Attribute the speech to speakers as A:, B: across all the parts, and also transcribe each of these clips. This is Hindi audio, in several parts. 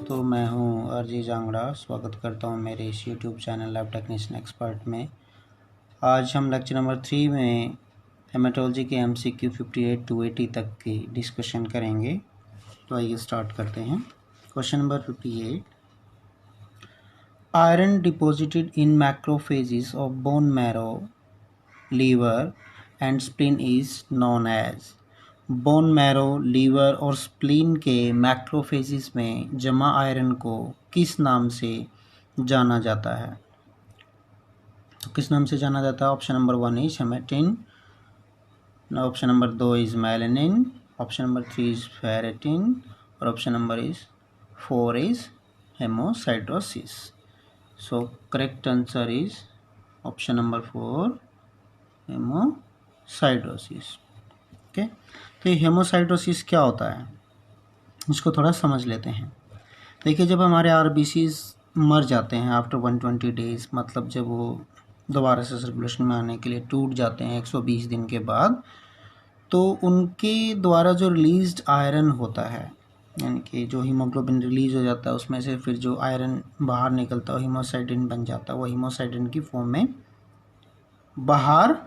A: दोस्तों, मैं हूं आरजी जांगड़ा। स्वागत करता हूं मेरे इस YouTube channel lab technician expert में। आज हम लेक्चर नंबर 3 में हेमेटोलॉजी के MCQ 58 to 80 तक की डिस्कशन करेंगे। तो आइए स्टार्ट करते हैं। Question number 58, iron deposited in macrophages of bone marrow, liver and spleen is known as. Bone marrow, liver और स्प्लीन के मैक्रोफेजेस में जमा आयरन को किस नाम से जाना जाता है? तो किस नाम से जाना जाता है? Option number 1 is haematin, option number 2 is melanin, option number 3 is ferritin और option number 4 is haemocytosis. So correct answer is option number 4, haemocytosis. Okay, तो ये हेमोसाइटोसिस क्या होता है, इसको थोड़ा समझ लेते हैं। देखिए, जब हमारे RBCs मर जाते हैं आफ्टर 120 डेज, मतलब जब वो दोबारा से सर्कुलेशन में आने के लिए टूट जाते हैं 120 दिन के बाद, तो उनके द्वारा जो रिलीज्ड आयरन होता है, यानी कि जो हीमोग्लोबिन रिलीज हो जाता है उसमें से फिर जो आयरन बाहर निकलता है हीमोसाइटिन बन जाता है। वो हीमोसाइटिन की फॉर्म में बाहर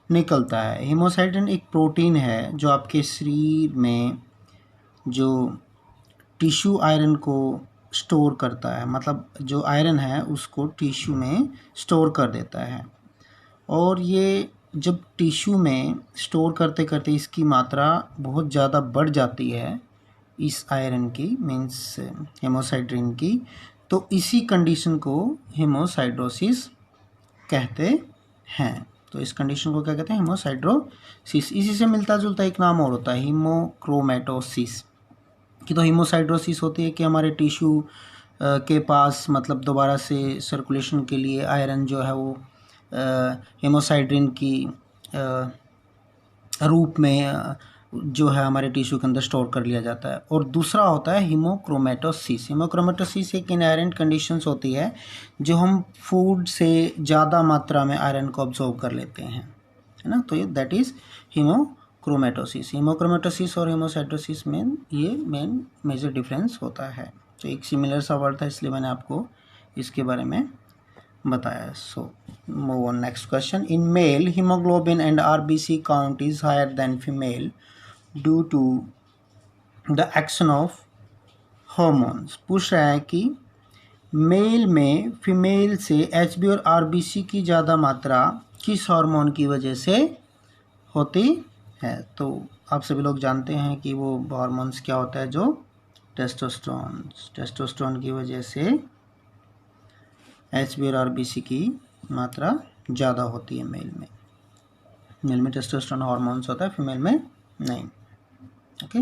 A: निकलता है। हीमोसाइटिन एक प्रोटीन है जो आपके शरीर में जो टिश्यू आयरन को स्टोर करता है, मतलब जो आयरन है उसको टिश्यू में स्टोर कर देता है। और ये जब टिश्यू में स्टोर करते करते इसकी मात्रा बहुत ज़्यादा बढ़ जाती है इस आयरन की, मीन्स हेमोसाइट्रिन की, तो इसी कंडीशन को हेमोसाइटोसिस कहते हैं। तो इस कंडीशन को क्या कहते हैं? हेमोसाइटोसिस। इसी से मिलता जुलता एक नाम और होता है, हीमोक्रोमेटोसिस। कि तो हीमोसाइटोसिस होती है कि हमारे टिश्यू के पास, मतलब दोबारा से सर्कुलेशन के लिए आयरन जो है वो हेमोसाइट्रिन की रूप में जो है हमारे टिश्यू के अंदर स्टोर कर लिया जाता है। और दूसरा होता है हीमोक्रोमेटोसिस। हीमोक्रोमेटोसिस एक इनहेरेंट कंडीशंस होती है जो हम फूड से ज़्यादा मात्रा में आयरन को ऑब्जॉर्व कर लेते हैं, है ना। तो ये दैट इज़ हीमोक्रोमेटोसिस। हीमोक्रोमेटोसिस और हेमोसाइटोसिस में ये मेन मेजर डिफरेंस होता है। तो एक सिमिलर सा वर्ड था, इसलिए मैंने आपको इसके बारे में बताया। So move on next question. In male haemoglobin and RBC count is higher than female due to the action of hormones. पूछ रहा है कि मेल में फीमेल से HB और RBC की ज़्यादा मात्रा किस हार्मोन की वजह से होती है? तो आप सभी लोग जानते हैं कि वो हार्मोन्स क्या होता है, जो टेस्टोस्टेरोन की वजह से HB और RBC की मात्रा ज़्यादा होती है मेल में। मेल में टेस्टोस्टेरोन हार्मोन्स होता है, फीमेल में नहीं। Okay,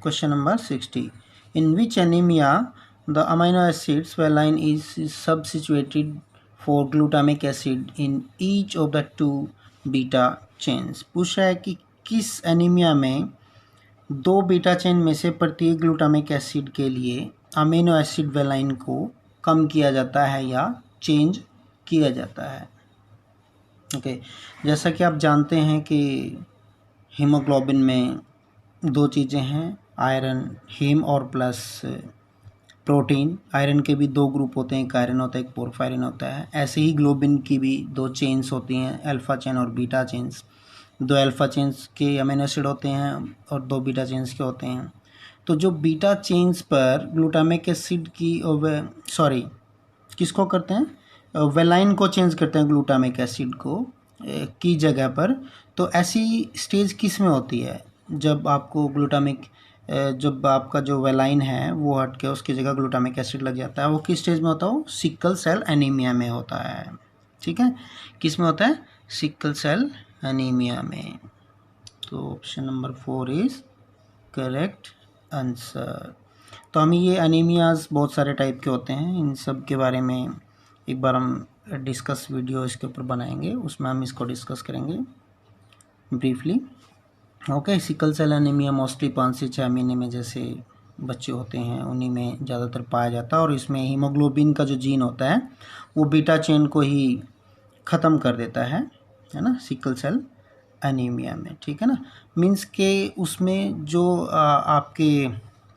A: question number 60, in which anaemia the amino acids valine is substituted for glutamic acid in each of the 2 beta chains. पूछ रहा है कि किस एनीमिया में 2 बीटा चेन में से प्रत्येक ग्लूटामिक एसिड के लिए अमीनो एसिड वेलाइन को कम किया जाता है या चेंज किया जाता है। ओके, जैसा कि आप जानते हैं कि हीमोग्लोबिन में 2 चीज़ें हैं, आयरन, हीम और प्लस प्रोटीन। आयरन के भी 2 ग्रुप होते हैं, एक आयरन होता है, एक पोरफायरिन होता है। ऐसे ही ग्लोबिन की भी 2 चेन्स होती हैं, अल्फा चेन और बीटा चेन्स। 2 अल्फा चेन्स के अमीनो एसिड होते हैं और 2 बीटा चेन्स के होते हैं। तो जो बीटा चेन्स पर ग्लूटामिक एसिड की किसको करते हैं? वेलाइन को चेंज करते हैं, ग्लूटामिक एसिड को की जगह पर। तो ऐसी स्टेज किस में होती है? जब आपको जब आपका जो वेलाइन है वो हट के उसकी जगह ग्लूटामिक एसिड लग जाता है, वो किस स्टेज में होता है? सिकल सेल एनीमिया में होता है। ठीक है, किस में होता है? सिकल सेल एनीमिया में। तो option number 4 is correct answer. तो हमें ये एनीमियाज बहुत सारे टाइप के होते हैं, इन सब के बारे में एक बार हम डिस्कस वीडियो इसके ऊपर बनाएंगे, उसमें हम इसको डिस्कस करेंगे briefly. Okay, sickle cell anaemia mostly 5 से 6 महीने में जैसे बच्चे होते हैं उन्हीं में ज़्यादातर पाया जाता है, और इसमें हीमोग्लोबिन का जो जीन होता है वो बीटा चेन को ही ख़त्म कर देता है ना, सिकल सेल एनीमिया में। ठीक है ना, मीन्स के उसमें जो आपके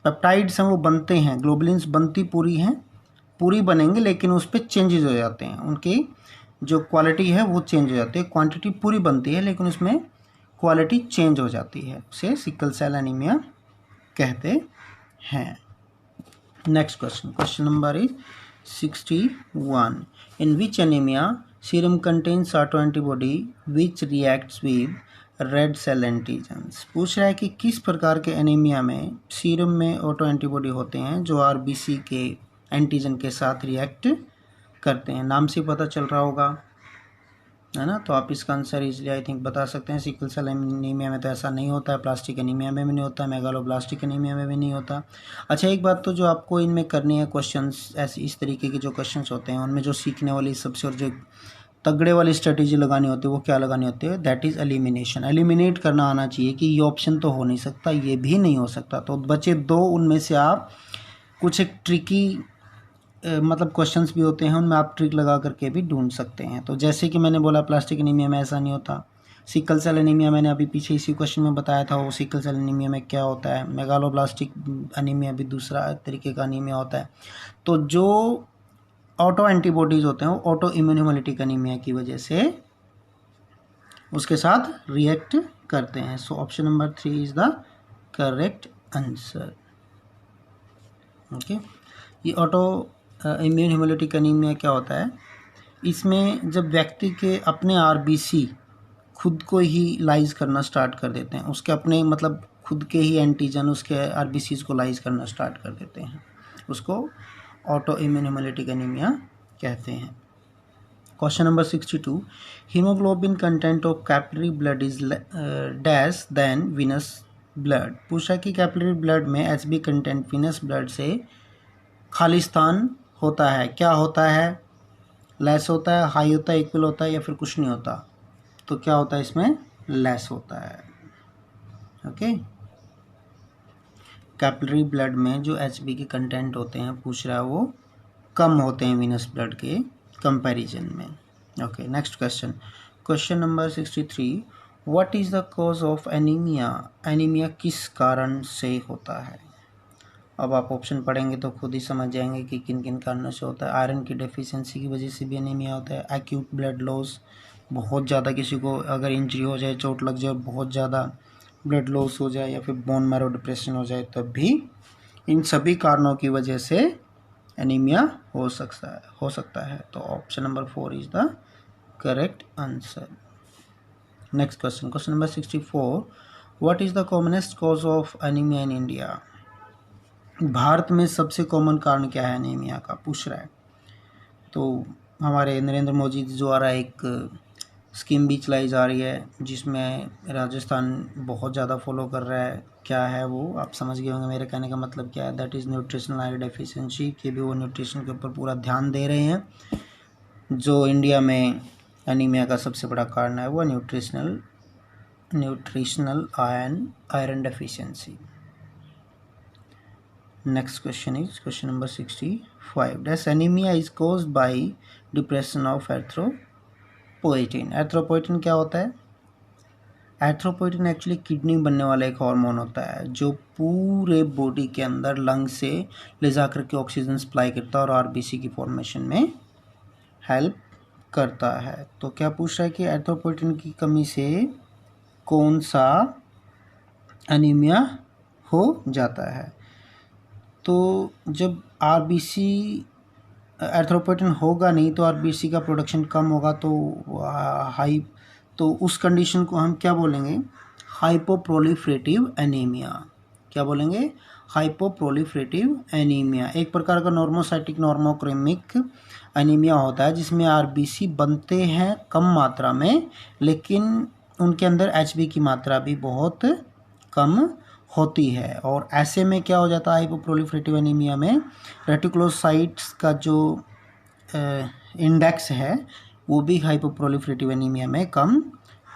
A: पेप्टाइड्स हैं वो बनते हैं, ग्लोबुलिन्स बनती पूरी हैं, पूरी बनेंगे लेकिन उस पर चेंजेस हो जाते हैं, उनकी जो क्वालिटी है वो चेंज हो जाती है। क्वांटिटी पूरी बनती है लेकिन उसमें क्वालिटी चेंज हो जाती है, उसे सिकल सेल एनीमिया कहते हैं। Next question, question number is 61। In which anaemia serum contains auto antibody which reacts with red cell antigens. पूछ रहा है कि किस प्रकार के एनीमिया में सीरम में ऑटो एंटीबॉडी होते हैं जो आरबीसी के एंटीजन के साथ रिएक्ट करते हैं। नाम से पता चल रहा होगा, है ना, तो आप इसका आंसर इजीली आई थिंक बता सकते हैं। सिकल सेल एनीमिया में तो ऐसा नहीं होता है, प्लास्टिक एनीमिया में भी नहीं होता, मेगालोब्लास्टिक एनीमिया में भी नहीं होता। अच्छा, एक बात तो जो आपको इनमें करनी है, क्वेश्चंस ऐसे इस तरीके के जो क्वेश्चंस होते हैं उनमें जो सीखने वाली सबसे और जो तगड़े वाली स्ट्रेटेजी लगानी होती है वो क्या लगानी होती है, दैट इज़ एलिमिनेशन। एलिमिनेट करना आना चाहिए कि ये ऑप्शन तो हो नहीं सकता, ये भी नहीं हो सकता, तो बचे दो, उनमें से आप कुछ एक ट्रिकी मतलब क्वेश्चंस भी होते हैं, उनमें आप ट्रिक लगा करके भी ढूंढ सकते हैं। तो जैसे कि मैंने बोला प्लास्टिक एनीमिया में ऐसा नहीं होता, सिकल सेल एनीमिया मैंने अभी पीछे इसी क्वेश्चन में बताया था वो सिकल सेल एनीमिया में क्या होता है। मेगालोब्लास्टिक एनीमिया भी दूसरा तरीके का एनीमिया होता है। तो जो ऑटो एंटीबॉडीज़ होते हैं वो ऑटो इम्यूनोहेमोलिटिक एनीमिया की वजह से उसके साथ रिएक्ट करते हैं। सो option number 3 is the correct answer. Okay, ये ऑटो इम्यून हेमोलिटिक एनीमिया क्या होता है, इसमें जब व्यक्ति के अपने आरबीसी खुद को ही लाइज करना स्टार्ट कर देते हैं, उसके अपने मतलब खुद के ही एंटीजन उसके आरबीसीज को लाइज करना स्टार्ट कर देते हैं, उसको ऑटो इम्यून हेमोलिटिक एनीमिया कहते हैं। Question number 62, haemoglobin content of capillary blood is dash than venous blood. पूछा कि कैपिलरी ब्लड में एचबी कंटेंट विनस ब्लड से खालिस्तान होता है, क्या होता है, लेस होता है, हाई होता है, इक्वल होता है या फिर कुछ नहीं होता। तो क्या होता है इसमें, लेस होता है। ओके, कैपिलरी ब्लड में जो एचबी के कंटेंट होते हैं पूछ रहा है वो कम होते हैं विनस ब्लड के कंपैरिजन में। Okay, next question, question number 63, what is the cause of anaemia. Anaemia किस कारण से होता है। अब आप ऑप्शन पढ़ेंगे तो खुद ही समझ जाएंगे कि किन किन कारणों से होता है। आयरन की डेफिशिएंसी की वजह से भी एनीमिया होता है, एक्यूट ब्लड लॉस, बहुत ज़्यादा किसी को अगर इंजरी हो जाए, चोट लग जाए, बहुत ज़्यादा ब्लड लॉस हो जाए या फिर बोन मैरो डिप्रेशन हो जाए, तब भी इन सभी कारणों की वजह से एनीमिया हो सकता है। तो option number 4 is the correct answer. Next question, question number 64, what is the commonest cause of anaemia in India. Bharat में सबसे कॉमन कारण क्या है एनीमिया का, पूछ रहा है। तो हमारे नरेंद्र मोदी द्वारा एक स्कीम भी चलाई जा रही है जिसमें राजस्थान बहुत ज़्यादा फॉलो कर रहा है। क्या है वो आप समझ गए होंगे मेरे कहने का मतलब क्या है, that is nutritional iron deficiency, कि भी वो न्यूट्रिशन के ऊपर पूरा ध्यान दे रहे हैं। जो इंडिया में एनीमिया का सबसे बड़ा कारण है वो nutritional iron deficiency. Next question is question number 65. This anemia is caused by depression of एथ्रोपोइटिन। एथ्रोपोइटिन क्या होता है, एथ्रोपोइटिन एक्चुअली किडनी बनने वाला एक हार्मोन होता है जो पूरे बॉडी के अंदर लंग से ले जा करके ऑक्सीजन सप्लाई करता है और आरबीसी की फॉर्मेशन में हेल्प करता है। तो क्या पूछ रहा है कि एथ्रोपोइटिन की कमी से कौन सा एनीमिया हो जाता है। तो जब आरबीसी एथ्रोपोइटिन होगा नहीं तो आरबीसी का प्रोडक्शन कम होगा, तो उस कंडीशन को हम क्या बोलेंगे, हाइपोप्रोलिफरेटिव एनीमिया। क्या बोलेंगे, हाइपोप्रोलिफरेटिव एनीमिया। एक प्रकार का नॉर्मोसाइटिक नॉर्मोक्रोमिक एनीमिया होता है जिसमें आरबीसी बनते हैं कम मात्रा में लेकिन उनके अंदर एचबी की मात्रा भी बहुत कम होती है। और ऐसे में क्या हो जाता है, हाइपोप्रोलिफरेटिव एनीमिया में रेटिकुलोसाइट्स का जो इंडेक्स है वो भी हाइपोप्रोलिफरेटिव एनीमिया में कम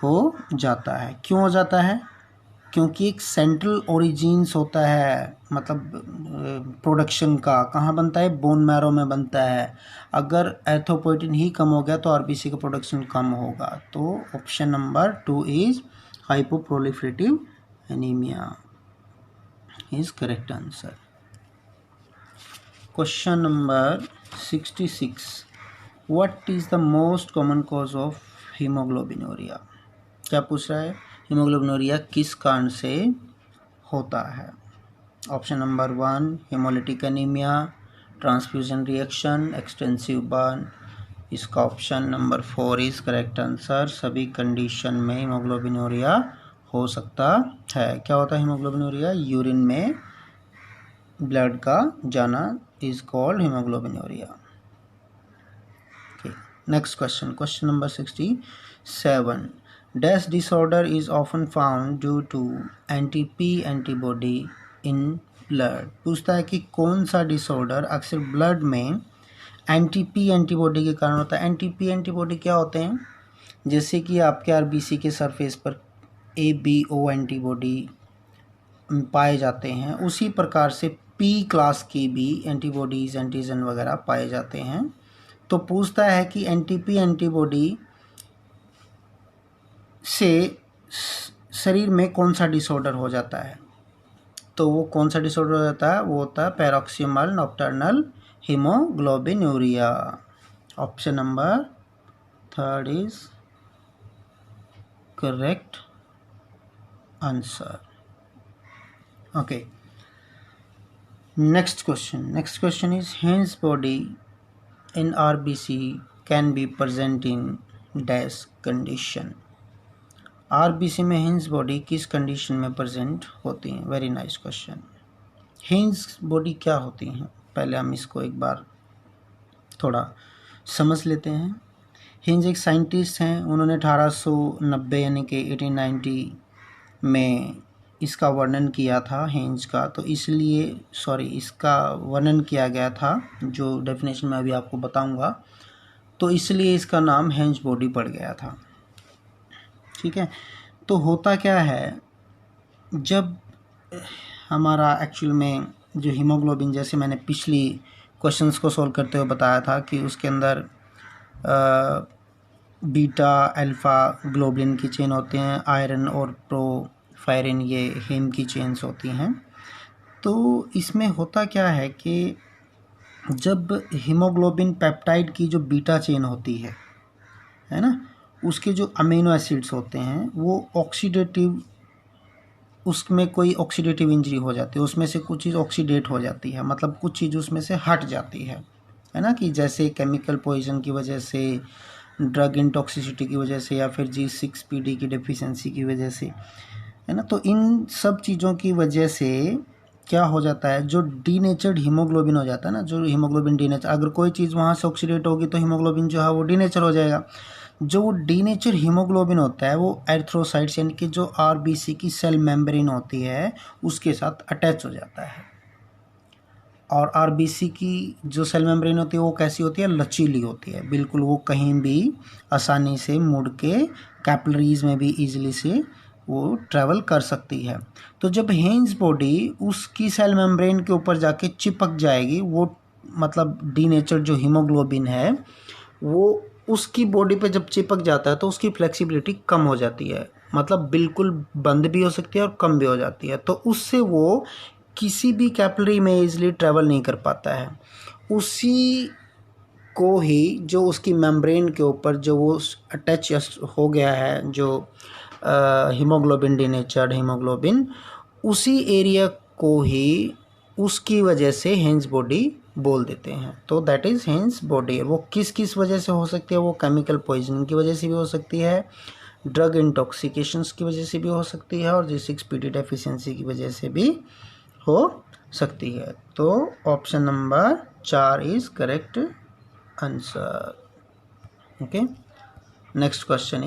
A: हो जाता है। क्यों हो जाता है, क्योंकि एक सेंट्रल ओरिजिन्स होता है, मतलब प्रोडक्शन का कहाँ बनता है, बोन मैरो में बनता है। अगर एथ्रोपोइटिन ही कम हो गया तो आरबीसी का प्रोडक्शन कम होगा। तो option number 2 is hypoproliferative anaemia. Is correct answer. Question number 66, what is the most common cause of haemoglobinuria? क्या पूछ रहा है? हीमोग्लोबिनूरिया किस कारण से होता है? Option number 1 haemolytic anaemia, transfusion reaction, extensive burn. इसका option number 4 is correct answer. सभी कंडीशन में हीमोग्लोबिनूरिया हो सकता है। क्या होता है हीमोग्लोबिनूरिया? यूरिन में ब्लड का जाना is called haemoglobinuria. Next question, question number 67, dash disorder is often found due to anti-P antibody in blood. पूछता है कि कौन सा डिसऑर्डर अक्सर ब्लड में एंटी-पी एंटीबॉडी के कारण होता है। एंटी-पी एंटीबॉडी क्या होते हैं? जैसे कि आपके आरबीसी के सरफेस पर ABO एंटीबॉडी पाए जाते हैं, उसी प्रकार से पी क्लास की भी एंटीबॉडीज, एंटीजन वगैरह पाए जाते हैं। तो पूछता है कि एंटी-पी एंटीबॉडी से शरीर में कौन सा डिसऑर्डर हो जाता है? तो वो कौन सा डिसऑर्डर हो जाता है? वो होता है paroxysmal nocturnal haemoglobinuria. Option number 3 is correct answer. Okay, next question is Heinz body in RBC can be present in dash condition। RBC में Heinz बॉडी किस कंडीशन में प्रेजेंट होती हैं? Very nice question. Heinz body क्या होती हैं? पहले हम इसको एक बार थोड़ा समझ लेते हैं। Heinz एक साइंटिस्ट हैं, उन्होंने 1890 यानी कि 1890 में इसका वर्णन किया था Heinz का, तो इसलिए इसका वर्णन किया गया था, जो डेफिनेशन मैं अभी आपको बताऊंगा, तो इसलिए इसका नाम Heinz बॉडी पड़ गया था। ठीक है, तो होता क्या है, जब हमारा एक्चुअल में जो हीमोग्लोबिन, जैसे मैंने पिछली क्वेश्चंस को सॉल्व करते हुए बताया था कि उसके अंदर बीटा अल्फ़ा ग्लोबुलिन की चेन होते हैं, आयरन और प्रोफायरिन ये हेम की चेन्स होती हैं। तो इसमें होता क्या है कि जब हीमोग्लोबिन पेप्टाइड की जो बीटा चेन होती है ना, उसके जो अमीनो एसिड्स होते हैं वो ऑक्सीडेटिव, उसमें कोई ऑक्सीडेटिव इंजरी हो जाती है, उसमें से कुछ चीज़ ऑक्सीडेट हो जाती है, मतलब कुछ चीज़ उसमें से हट जाती है ना, कि जैसे केमिकल पॉइजन की वजह से, ड्रग इंटॉक्सिसिटी की वजह से, या फिर G6PD की डेफिशिएंसी की वजह से, है ना। तो इन सब चीज़ों की वजह से क्या हो जाता है, जो डीनेचर्ड हीमोग्लोबिन हो जाता है ना, जो हीमोग्लोबिन डीनेचर, अगर कोई चीज़ वहाँ से ऑक्सीडेट होगी तो हीमोग्लोबिन जो है वो डीनेचर हो जाएगा। जो डीनेचर हीमोग्लोबिन होता है वो एरिथ्रोसाइट्स यानी कि जो आरबीसी की सेल मेम्ब्रेन होती है उसके साथ अटैच हो जाता है। और आरबीसी की जो सेल मेम्ब्रेन होती है वो कैसी होती है? लचीली होती है, बिल्कुल वो कहीं भी आसानी से मुड़ के कैपिलरीज में भी ईजिली से वो ट्रैवल कर सकती है। तो जब Heinz बॉडी उसकी सेल मेम्ब्रेन के ऊपर जाके चिपक जाएगी, वो मतलब डीनेचर्ड जो हीमोग्लोबिन है वो उसकी बॉडी पे जब चिपक जाता है तो उसकी फ्लेक्सिबिलिटी कम हो जाती है, मतलब बिल्कुल बंद भी हो सकती है और कम भी हो जाती है। तो उससे वो किसी भी कैपिलरी में इजीली ट्रैवल नहीं कर पाता है। उसी को ही जो उसकी मेम्ब्रेन के ऊपर जो वो अटैच हो गया है, जो हीमोग्लोबिन डीनेचर्ड हीमोग्लोबिन, उसी एरिया को ही उसकी वजह से Heinz बॉडी बोल देते हैं। तो दैट इज़ Heinz बॉडी। वो किस किस वजह से हो सकती है? वो केमिकल पॉइजनिंग की वजह से भी हो सकती है, ड्रग इंटॉक्सिकेशंस की वजह से भी हो सकती है, और G6PD डेफिशिएंसी की वजह से भी हो सकती है। तो option number 4 is correct answer. Okay, next question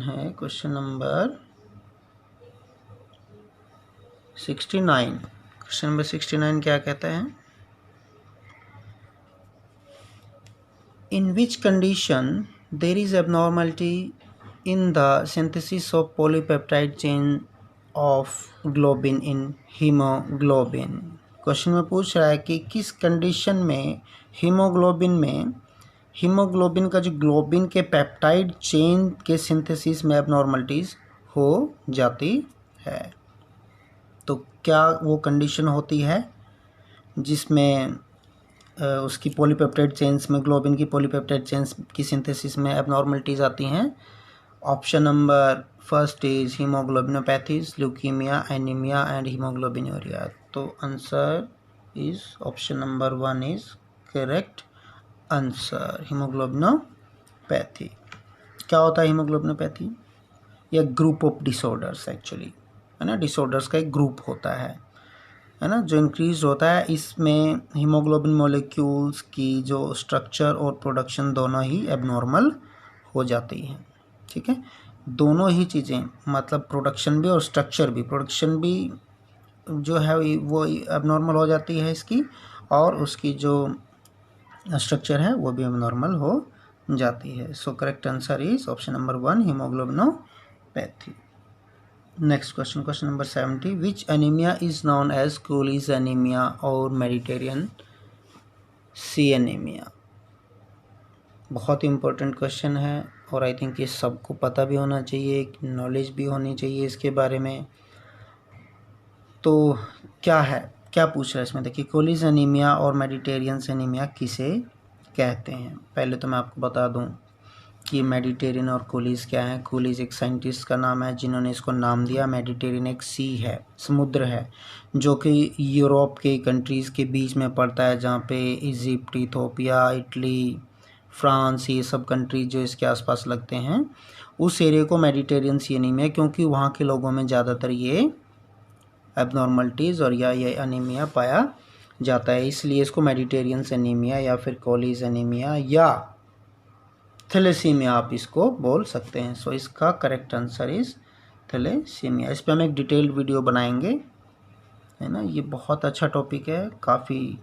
A: है क्वेश्चन नंबर 69। क्वेश्चन नंबर 69 क्या कहता है? In which condition there is abnormality in the synthesis of polypeptide chain of globin in haemoglobin. Question में पूछ रहा है कि किस कंडीशन में हीमोग्लोबिन का जो ग्लोबिन के पेप्टाइड चेन के सिंथेसिस में एबनॉर्मलिटीज़ हो जाती है। तो क्या वो कंडीशन होती है जिसमें उसकी पॉलीपेप्टाइड चेन्स में, ग्लोबिन की पॉलीपेप्टाइड चेन्स की सिंथेसिस में एबनॉर्मलिटीज़ आती हैं? Option number first is haemoglobinopathies, leukaemia, anaemia and haemoglobinuria. तो answer is option number 1 is correct answer, haemoglobinopathy. क्या होता है हीमोग्लोबिनोपैथी? यह ग्रुप ऑफ डिसऑर्डर्स एक्चुअली, है ना, डिसऑर्डर्स का एक ग्रुप होता है ना, जो इंक्रीज होता है। इसमें हीमोग्लोबिन मॉलिक्यूल्स की जो स्ट्रक्चर और प्रोडक्शन दोनों ही एबनॉर्मल हो जाती हैं। ठीक है, दोनों ही चीज़ें, मतलब प्रोडक्शन भी और स्ट्रक्चर भी। प्रोडक्शन भी जो है वो एबनॉर्मल हो जाती है इसकी, और उसकी जो स्ट्रक्चर है वो भी एबनॉर्मल हो जाती है। So correct answer is option number 1 haemoglobinopathy. Next question, question number 70, which anaemia is known as Cooley's anaemia और मेडिटेरियन सी एनीमिया? बहुत इंपॉर्टेंट क्वेश्चन है और आई थिंक ये सबको पता भी होना चाहिए, नॉलेज भी होनी चाहिए इसके बारे में। तो क्या है, क्या पूछ रहा है इसमें? देखिए, कोलीज एनीमिया और मेडिटेरियन एनीमिया किसे कहते हैं? पहले तो मैं आपको बता दूं कि मेडिटेरियन और कोलीज क्या है। कोलीज एक साइंटिस्ट का नाम है जिन्होंने इसको नाम दिया। मेडिटेरियन एक सी है, समुद्र है, जो कि यूरोप के कंट्रीज़ के बीच में पड़ता है, जहाँ पे इजिप्ट, इथोपिया, इटली, फ्रांस, ये सब कंट्रीज जो इसके आसपास लगते हैं, उस एरिया को मेडिटेरियन सी एनीमिया, क्योंकि वहाँ के लोगों में ज़्यादातर ये एबनॉर्मलिटीज़ और या ये एनीमिया पाया जाता है, इसलिए इसको मेडिटेरियन एनीमिया या फिर कोलीज एनीमिया या थैलेसीमिया आप इसको बोल सकते हैं। सो इसका करेक्ट आंसर इज थैलेसीमिया। इस पर हम एक डिटेल्ड वीडियो बनाएंगे, है ना। ये बहुत अच्छा टॉपिक है, काफ़ी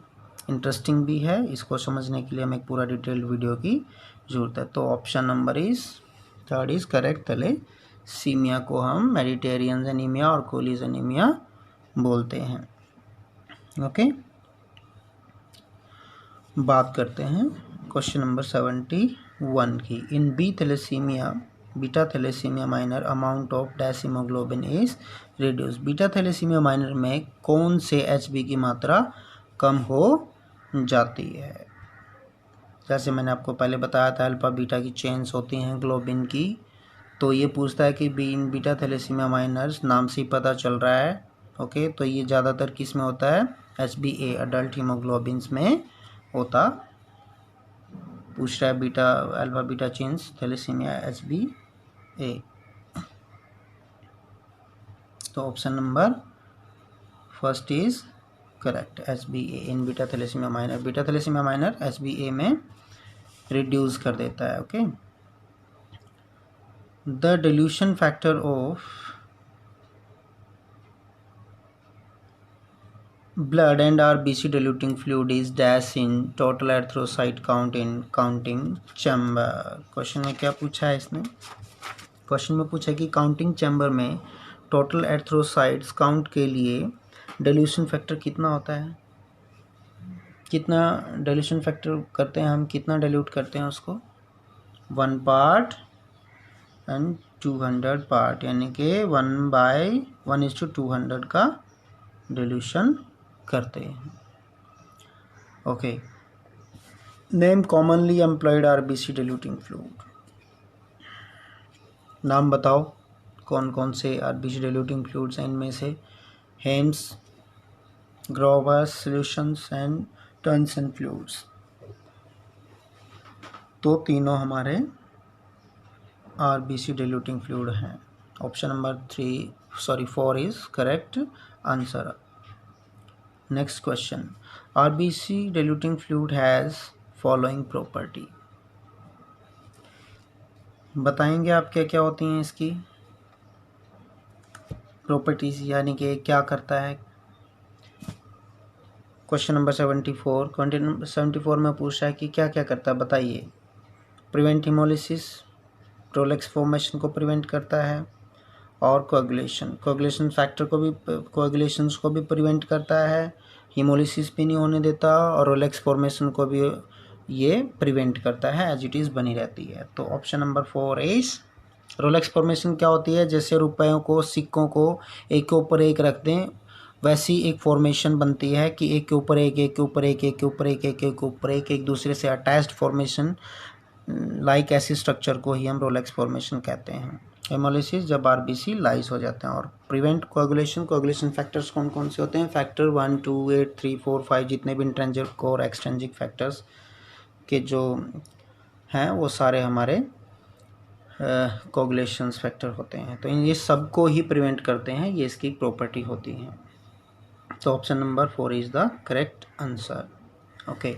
A: इंटरेस्टिंग भी है। इसको समझने के लिए हमें एक पूरा डिटेल्ड वीडियो की ज़रूरत है। तो option number is third is correct, thalassaemia को हम मेडिटेरियन एनीमिया और कोलीज एनीमिया बोलते हैं। ओके, बात करते हैं क्वेश्चन नंबर 71 की। In B thalassaemia, beta thalassaemia minor, amount of dash haemoglobin is reduce. Beta thalassaemia minor में कौन से एचबी की मात्रा कम हो जाती है? जैसे मैंने आपको पहले बताया था, अल्फा बीटा की चेन्स होती हैं ग्लोबिन की। तो ये पूछता है कि बीटा थैलेसीमिया माइनर्स, नाम से ही पता चल रहा है। ओके, तो ये ज़्यादातर किस में होता है? HbA अडल्ट हीमोग्लोबिन्स में होता। पूछ रहा है beta, alpha beta chains thalassaemia HbA। तो option number first is correct, HbA in beta thalassaemia minor. Beta thalassaemia minor HbA में रिड्यूस कर देता है। Okay, the dilution factor of blood and RBC diluting fluid is dash in total erythrocyte count in counting chamber। Question में क्या पूछा है इसने? क्वेश्चन में पूछा है कि काउंटिंग चैम्बर में टोटल एरिथ्रोसाइट्स काउंट के लिए डिल्यूशन फैक्टर कितना होता है? कितना डिल्यूशन फैक्टर करते हैं हम, कितना डिल्यूट करते हैं उसको? 1 पार्ट एंड 200 पार्ट, यानी कि 1/1:200 का डिल्यूशन करते हैं। Okay, name commonly employed RBC diluting fluid. नाम बताओ कौन कौन से आरबीसी डिल्यूटिंग फ्लूइड्स हैं इनमें से? हेम्स, ग्रोवर्स सॉल्यूशंस एंड टर्नसन फ्लूइड्स। तो तीनों हमारे आरबीसी डिल्यूटिंग फ्लूइड हैं। Option number 4 is correct answer. Next question, RBC diluting fluid has following property। बताएंगे आप क्या क्या होती हैं इसकी प्रॉपर्टीज, यानी कि क्या करता है? क्वेश्चन नंबर 74 में पूछ रहा है कि क्या क्या करता है, बताइए। प्रिवेंट हिमोलिसिस, प्रोलेक्स फॉर्मेशन को प्रिवेंट करता है, और कोएगुलेशन फैक्टर को भी, कोएगुलेशंस को भी प्रिवेंट करता है, हीमोलिसिस भी नहीं होने देता, और रोलेक्स फॉर्मेशन को भी ये प्रिवेंट करता है, एज इट इज़ बनी रहती है। तो option number 4 is Rolex formation क्या होती है, जैसे रुपयों को, सिक्कों को एक के ऊपर एक रख दें, वैसी एक फॉर्मेशन बनती है कि एक के ऊपर एक, एक के ऊपर एक, एक के ऊपर एक, एक के ऊपर एक दूसरे से अटैच्ड फॉर्मेशन, लाइक ऐसी स्ट्रक्चर को ही हम रोलेक्स फॉर्मेशन कहते हैं। हेमोलिसिस, जब आरबीसी लाइस हो जाते हैं। और प्रिवेंट कोएगुलेशन, कोएगुलेशन फैक्टर्स कौन कौन से होते हैं, फैक्टर 1, 2, 8, 3, 4, 5, जितने भी इंट्रिंसिक और एक्सट्रिंसिक फैक्टर्स के जो हैं वो सारे हमारे कोएगुलेशंस फैक्टर होते हैं। तो ये सबको ही प्रिवेंट करते हैं, ये इसकी प्रॉपर्टी होती है। तो option number 4 is the correct answer. Okay,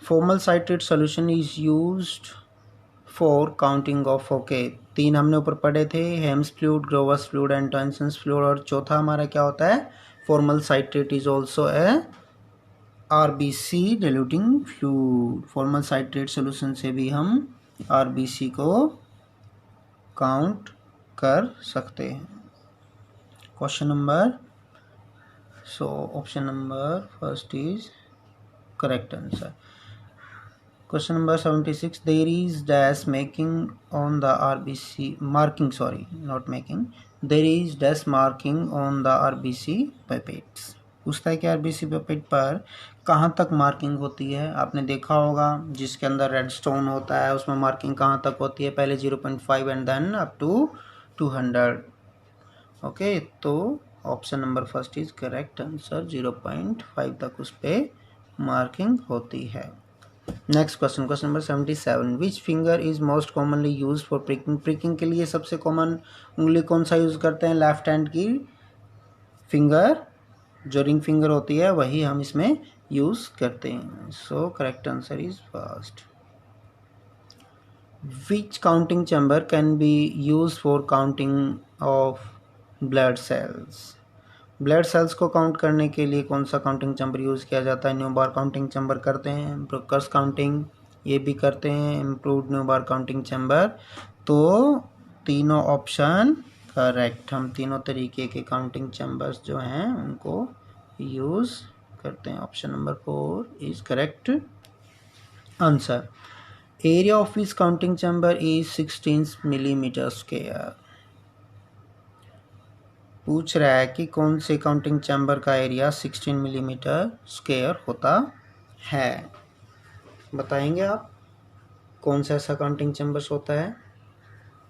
A: formal citrate solution is used for counting of, okay 3 हमने ऊपर पढ़े थे, Hayem's fluid, Gower's fluid and Toisson's fluid. और चौथा हमारा क्या होता है, formal citrate is also a RBC diluting fluid. Formal citrate solution से भी हम आरबीसी को काउंट कर सकते हैं। Question number, so option number first is correct answer. Question number 76. There is dash making on the RBC marking, sorry, not making. There is dash marking on the RBC pipettes. पूछता है कि RBC pipette पर कहाँ तक मार्किंग होती है। आपने देखा होगा जिसके अंदर रेड स्टोन होता है उसमें मार्किंग कहाँ तक होती है, पहले 0.5 and then up to 200। Okay, तो option number first is correct answer, 0.5 तक उस पर मार्किंग होती है। Next question, question number 77। Which finger is most commonly use for pricking. Pricking के लिए सबसे कॉमन उंगली कौन सा यूज करते हैं, लेफ्ट हैंड की फिंगर, जो रिंग फिंगर होती है वही हम इसमें यूज करते हैं। सो correct answer is first. Which counting chamber can be use for counting of blood cells. Blood cells को काउंट करने के लिए कौन सा काउंटिंग चैम्बर यूज़ किया जाता है, न्यू बार काउंटिंग चैम्बर करते हैं, ब्रोकर्स काउंटिंग ये भी करते हैं, इम्प्रूव्ड न्यू बार काउंटिंग चैम्बर। तो तीनों ऑप्शन करेक्ट, हम तीनों तरीके के काउंटिंग चैम्बर्स जो हैं उनको यूज़ करते हैं। Option number 4 is correct answer. Area of this counting chamber is 16 millimetre square. पूछ रहा है कि कौन से काउंटिंग चैम्बर का एरिया 16 मिलीमीटर स्क्वायर होता है। बताएंगे आप कौन सा ऐसा काउंटिंग चैम्बर्स होता है।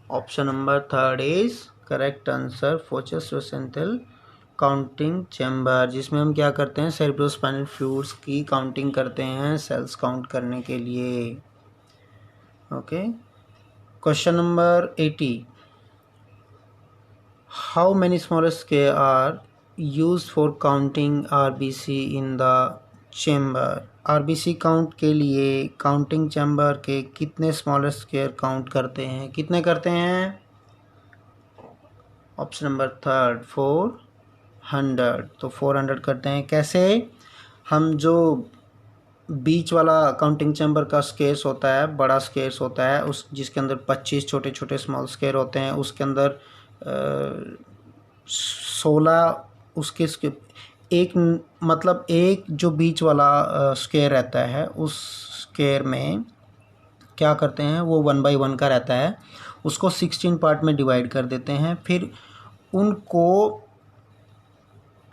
A: Option number 3 is correct answer, फोर्सेंट्रल काउंटिंग चैम्बर, जिसमें हम क्या करते हैं, सेरेब्रोस्पाइनल फ्लूइड्स की काउंटिंग करते हैं सेल्स काउंट करने के लिए। Okay, question number 80। How many smaller scale are used for counting RBC in the chamber? RBC count के लिए काउंटिंग चैम्बर के कितने स्मॉलर स्क्वायर काउंट करते हैं, कितने करते हैं। Option number 3 400। तो 400 करते हैं। कैसे, हम जो बीच वाला काउंटिंग चैम्बर का स्केयर्स होता है, बड़ा स्केयर्स होता है, उस जिसके अंदर 25 छोटे छोटे स्मॉल स्केयर होते हैं, उसके अंदर 16 उसके एक, मतलब एक जो बीच वाला स्क्वायर रहता है उस स्क्वायर में क्या करते हैं, वो 1 by 1 का रहता है, उसको 16 पार्ट में डिवाइड कर देते हैं, फिर उनको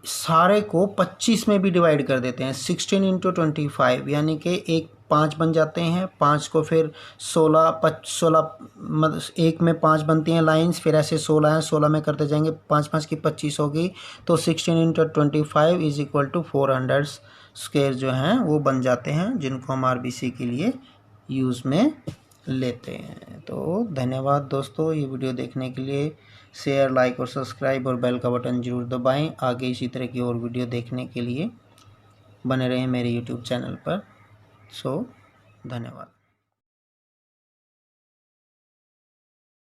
A: सारे को 25 में भी डिवाइड कर देते हैं, 16 × 25, यानी कि एक 5 बन जाते हैं, 5 को फिर 16 मतलब एक में 5 बनती हैं लाइंस, फिर ऐसे 16 हैं, 16 में करते जाएंगे, 5 5 की 25 होगी, तो 16 × 25 इज इक्वल टू 400 स्क्वायर जो हैं वो बन जाते हैं, जिनको हम आरबीसी के लिए यूज़ में लेते हैं। तो धन्यवाद दोस्तों, ये वीडियो देखने के लिए। शेयर, लाइक और सब्सक्राइब और बेल का बटन जरूर दबाएं। आगे इसी तरह की और वीडियो देखने के लिए बने रहें मेरे यूट्यूब चैनल पर। सो धन्यवाद।